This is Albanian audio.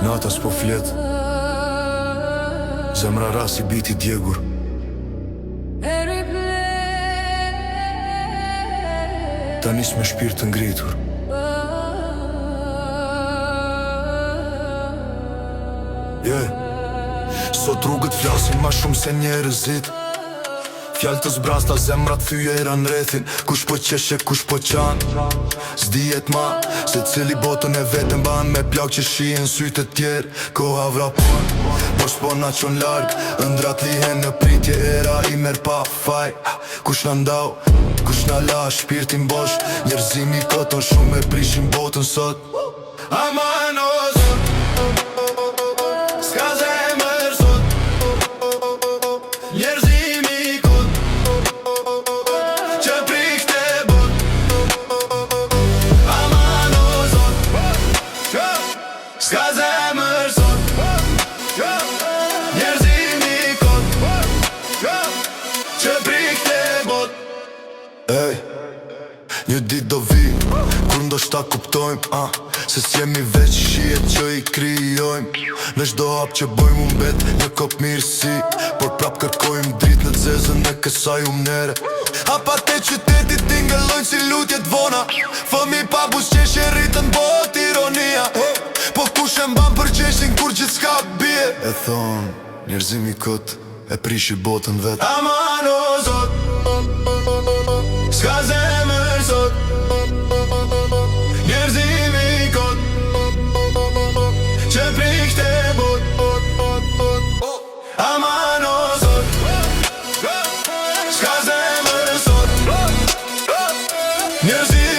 Nata s'po flet, zemra ras I biti djegur. Ta nis me shpirt të ngritur. Sot rrugët flasin ma shumë se njerëzit. Fjallë të zbrasta, zemrat thyje eran rethin. Kush po qeshe, kush po qan s'dijet ma, se cili botën e vetën ban me plak që shien sytë të tjerë. Koha vrapon, por s'po na qon larg. Ëndrat lihen në pritje, era I merr pa faj. Kush na ndau, kush na la shpirtin bosh. Njerëzimi koton shumë e prishin botën sot. Aman o zot, s'ka zemër sot. Njerëzimi kot që prikte bot. Aman o zot, s'ka zemër sot. Njerëzimi kot që prikte bot. Ej, një dit do vi, kur ndoshta kuptojmë se s'jemi veç shihet që I kryojmë. Në çdo hap që bojmë mbet një kop mirësi, por prap kërkojmë dritë në zezën e kësaj umnere. Hapat e qytetit tingëllojnë si lutjet vona. Fëmi pa buzqeshje rritën bot ironia. Po kush e mban përgjeshtin kur gjithçka bie? E thon, njerëzimi kot e prishi botën vet. Aman o zot, s'ka zemër sot. Njerëzimi kot që prikte bot. Aman o zot, s'ka zemër sot. Njerëzimi